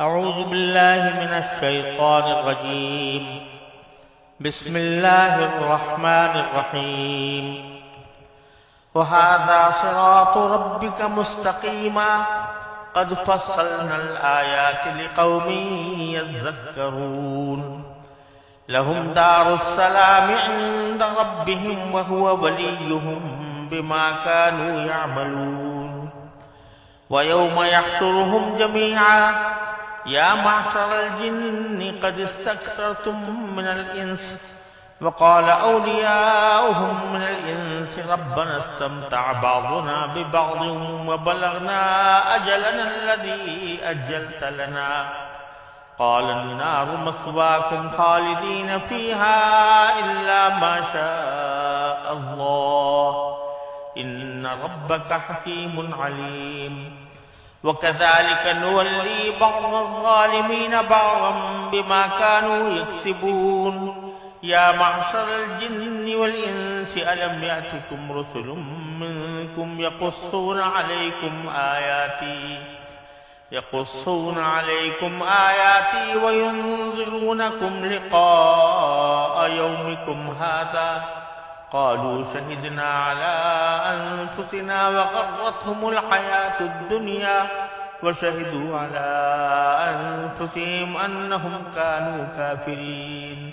أعوذ بالله من الشيطان الرجيم. بسم الله الرحمن الرحيم. وهذا صراط ربك مستقيما قد فصلنا الآيات لقوم يذكرون. لهم دار السلام عند ربهم وهو وليهم بما كانوا يعملون. ويوم يحشرهم جميعا يا معشر الجن قد استكثرتم من الإنس وقال أولياؤهم من الإنس ربنا استمتع بعضنا ببعض وبلغنا أجلنا الذي أجلت لنا قال النار مثواكم خالدين فيها إلا ما شاء الله إن ربك حكيم عليم. وكذلك نولي بعض الظالمين بعضا بما كانوا يكسبون. يا معشر الجن والإنس ألم يأتكم رسل منكم يقصون عليكم آياتي وينذرونكم لقاء يومكم هذا قالوا شهدنا على أنفسنا وغرتهم الحياة الدنيا وشهدوا على أنفسهم أنهم كانوا كافرين.